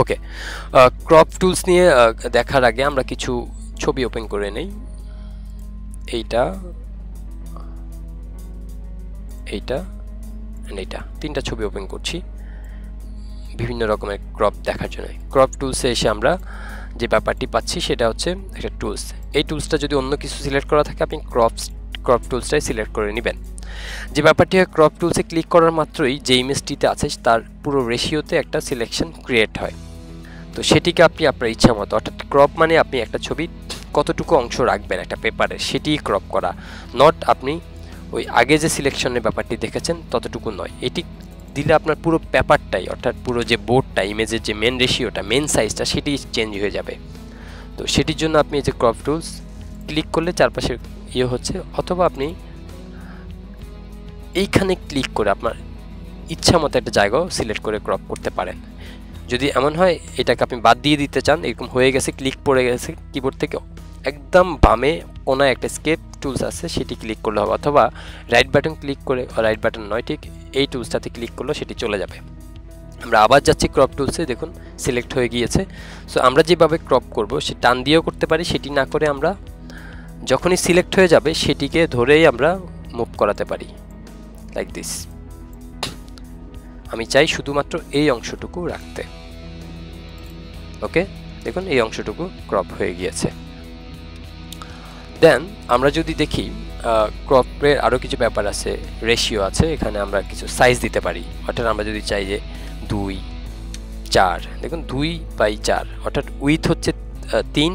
ওকে, crop tools নিয়ে দেখার আগে আমরা কিছু ছবি ওপেন করে নেই। এইটা, এইটা, এইটা, তিনটা ছবি ওপেন করছি বিভিন্ন রকমের ক্রপ দেখার জন্য। ক্রপ টুলসে এসে আমরা যে ব্যাপারটি পাচ্ছি সেটা হচ্ছে একটা টুলস। এই টুলসটা যদি অন্য কিছু সিলেক্ট করা থাকে আপনি ক্রপ টুলসটাই সিলেক্ট করে নেবেন। যে ব্যাপারটি হয়, ক্রপ টুলসে ক্লিক করার মাত্রই যে ইমেজটিতে আছে তার পুরো রেশিওতে একটা সিলেকশন ক্রিয়েট হয়। তো সেটিকে আপনি আপনার ইচ্ছা মতো, অর্থাৎ ক্রপ মানে আপনি একটা ছবি কতটুকু অংশ রাখবেন একটা পেপারে সেটিই ক্রপ করা, নট আপনি ওই আগে যে সিলেকশনের ব্যাপারটি দেখেছেন ততটুকু নয়। এটি দিলে আপনার পুরো পেপারটাই, অর্থাৎ পুরো যে বোর্ডটা, ইমেজের যে মেন রেশিওটা, মেন সাইজটা সেটি চেঞ্জ হয়ে যাবে। তো সেটির জন্য আপনি এই যে ক্রপ টুলস ক্লিক করলে চারপাশে ইয়ে হচ্ছে, অথবা আপনি এইখানে ক্লিক করে আপনার ইচ্ছা মতো একটা জায়গাও সিলেক্ট করে ক্রপ করতে পারেন। যদি এমন হয় এটাকে আপনি বাদ দিয়ে দিতে চান, এরকম হয়ে গেছে, ক্লিক পড়ে গেছে কিবোর্ড থেকে, একদম বামে কোনায় একটা স্কেপ টুলস আছে সেটি ক্লিক করলে হবে, অথবা রাইট বাটন ক্লিক করে, রাইট বাটন নয় ঠিক এই টুলসটাতে ক্লিক করলে সেটি চলে যাবে। আমরা আবার যাচ্ছি ক্রপ টুলসে, দেখুন সিলেক্ট হয়ে গিয়েছে। সো আমরা যেভাবে ক্রপ করব সে টান দিয়েও করতে পারি, সেটি না করে আমরা যখনই সিলেক্ট হয়ে যাবে সেটিকে ধরেই আমরা মুভ করাতে পারি, লাইক দিস। আমি চাই শুধুমাত্র এই অংশটুকু রাখতে। ওকে, দেখুন এই অংশটুকু ক্রপ হয়ে গিয়েছে। দেন আমরা যদি দেখি ক্রপের আরও কিছু ব্যাপার আছে, রেশিও আছে, এখানে আমরা কিছু সাইজ দিতে পারি। অর্থাৎ আমরা যদি চাই যে 2:4, দেখুন 2/4, অর্থাৎ উইথ হচ্ছে 3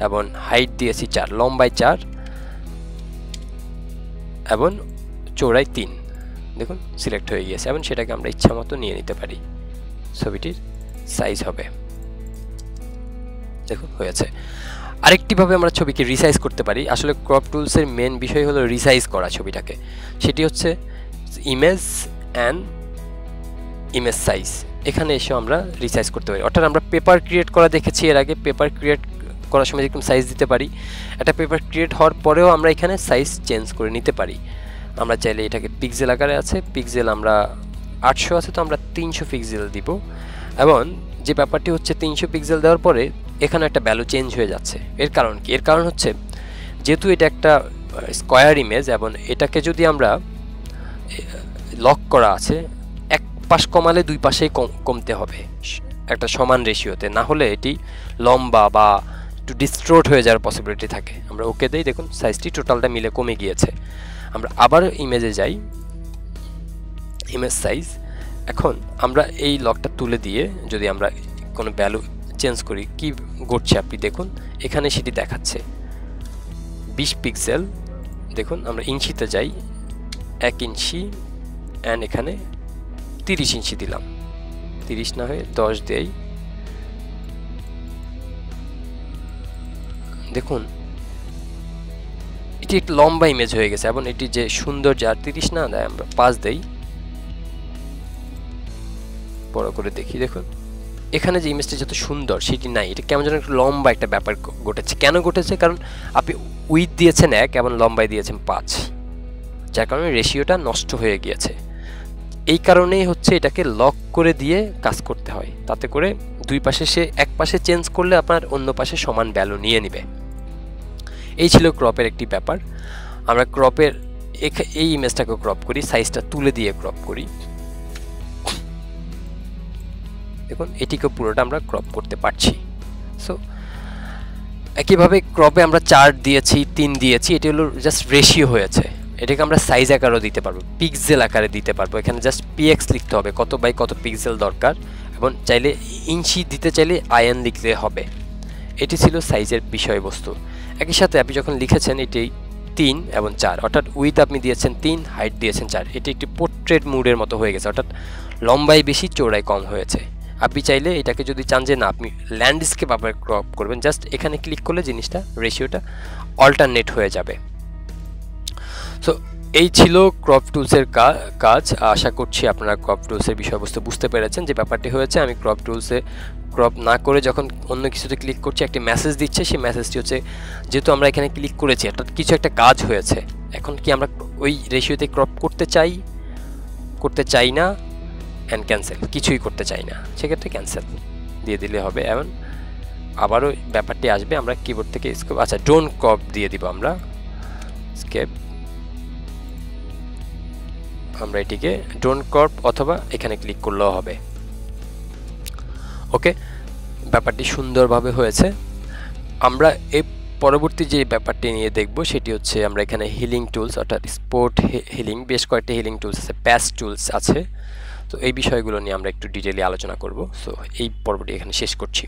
এবং হাইট দিয়েছি 4, লম্বায় 4 এবং চৌড়ায় 3, দেখুন সিলেক্ট হয়ে গিয়েছে। এবং সেটাকে আমরা ইচ্ছা মতো নিয়ে নিতে পারি, ছবিটির সাইজ হবে, দেখুন হয়েছে। আরেকটিভাবে আমরা ছবিকে রিসাইজ করতে পারি। আসলে ক্রপ টুলসের মেন বিষয় হলো রিসাইজ করা ছবিটাকে, সেটি হচ্ছে ইমেজ অ্যান্ড ইমেজ সাইজ। এখানে এসে আমরা রিসাইজ করতে পারি। অর্থাৎ আমরা পেপার ক্রিয়েট করা দেখেছি এর আগে, পেপার ক্রিয়েট করার সময় যেরকম সাইজ দিতে পারি, একটা পেপার ক্রিয়েট হওয়ার পরেও আমরা এখানে সাইজ চেঞ্জ করে নিতে পারি। আমরা চাইলে এটাকে পিক্সেল আকারে আছে, পিক্সেল আমরা 800 আছে, তো আমরা 300 পিক্সেল দিব। এবং যে ব্যাপারটি হচ্ছে 300 পিক্সেল দেওয়ার পরে এখানে একটা ভ্যালু চেঞ্জ হয়ে যাচ্ছে। এর কারণ কি? এর কারণ হচ্ছে যেহেতু এটা একটা স্কোয়ার ইমেজ এবং এটাকে যদি আমরা লক করা আছে, এক পাশ কমালে দুই পাশেই কমতে হবে একটা সমান রেশিওতে, না হলে এটি লম্বা বা একটু ডিস্ট্রোট হয়ে যাওয়ার পসিবিলিটি থাকে। আমরা ওকে দেই, দেখুন সাইজটি টোটালটা মিলে কমে গিয়েছে। আমরা আবার ইমেজে যাই, ইমেজ সাইজ। এখন আমরা এই লকটা তুলে দিয়ে যদি আমরা কোনো ভ্যালু চেঞ্জ করি, কি ঘটছে আপনি দেখুন, এখানে সেটি দেখাচ্ছে 20 পিক্সেল। দেখুন আমরা ইঞ্চিতে যাই, 1 ইঞ্চি অ্যান্ড এখানে 30 ইঞ্চি দিলাম, 30 না হয়ে 10 দেই। দেখুন এটি একটু লম্বা ইমেজ হয়ে গেছে এবং এটি যে সুন্দর, যে আর 30 না দেয়, আমরা 5 দেই, বড় করে দেখি। দেখুন এখানে যে ইমেজটা যত সুন্দর সেটি নাই, এটা কেমন যেন একটু লম্বা একটা ব্যাপার ঘটেছে। কেন ঘটেছে? কারণ আপনি উইথ দিয়েছেন 1 এবং লম্বায় দিয়েছেন 5, যার কারণে রেশিওটা নষ্ট হয়ে গিয়েছে। এই কারণেই হচ্ছে এটাকে লক করে দিয়ে কাজ করতে হয়, তাতে করে দুই পাশে সে এক পাশে চেঞ্জ করলে আপনার অন্য পাশে সমান ভ্যালু নিয়ে নেবে। এই ছিল ক্রপের একটি ব্যাপার। আমরা ক্রপের এই ইমেজটাকে ক্রপ করি, সাইজটা তুলে দিয়ে ক্রপ করি। দেখুন এটিকে পুরোটা আমরা ক্রপ করতে পারছি। সো একইভাবে ক্রপে আমরা 4 দিয়েছি, 3 দিয়েছি, এটি হলো জাস্ট রেশিও হয়েছে। এটাকে আমরা সাইজ আকারও দিতে পারবো, পিক্সেল আকারে দিতে পারবো। এখানে জাস্ট পিএক্স লিখতে হবে, কত বাই কত পিক্সেল দরকার, এবং চাইলে ইঞ্চি দিতে চাইলে আইএন লিখলে হবে। এটি ছিল সাইজের বিষয়বস্তু। একই সাথে আপনি যখন লিখেছেন এটি 3 এবং 4, অর্থাৎ উইথ আপনি দিয়েছেন 3, হাইট দিয়েছেন 4, এটি একটি পোর্ট্রেট মুডের মতো হয়ে গেছে, অর্থাৎ লম্বাই বেশি চৌড়াই কম হয়েছে। আপনি চাইলে এটাকে যদি চান যে না আপনি ল্যান্ডস্কেপ আবার ক্রপ করবেন, জাস্ট এখানে ক্লিক করলে জিনিসটা রেশিওটা অল্টারনেট হয়ে যাবে। সো এই ছিল ক্রপ টুলসের কাজ। আশা করছি আপনারা ক্রপ টুলসের বিষয়বস্তু বুঝতে পেরেছেন। যে ব্যাপারটি হয়েছে, আমি ক্রপ টুলসে ক্রপ না করে যখন অন্য কিছুতে ক্লিক করছি একটি মেসেজ দিচ্ছে, সেই মেসেজটি হচ্ছে যেহেতু আমরা এখানে ক্লিক করেছি অর্থাৎ কিছু একটা কাজ হয়েছে, এখন কি আমরা ওই রেশিওতে ক্রপ করতে চাই না, অ্যান্ড ক্যান্সেল, কিছুই করতে চাই না, সেক্ষেত্রে ক্যান্সেল। দিয়ে দিলে হবে। এখন আবারও ব্যাপারটি আসবে, আমরা কিবোর্ড থেকে স্কেপ, আচ্ছা ডোন্ট ক্রপ দিয়ে দিব আমরা, স্কেপ, আমরা এটিকে ডোন্ট ক্রপ অথবা এখানে ক্লিক করলেও হবে। ওকে, ব্যাপারটি সুন্দরভাবে হয়েছে। আমরা এই পরবর্তী যে ব্যাপারটি নিয়ে দেখব সেটি হচ্ছে আমরা এখানে হিলিং টুলস অর্থাৎ স্পোর্ট হিলিং, বেশ কয়েকটি হিলিং টুলস আছে, প্যাচ টুলস আছে। তো এই বিষয়গুলো নিয়ে আমরা একটু ডিটেইলি আলোচনা করব। সো এই পর্বটি এখানে শেষ করছি।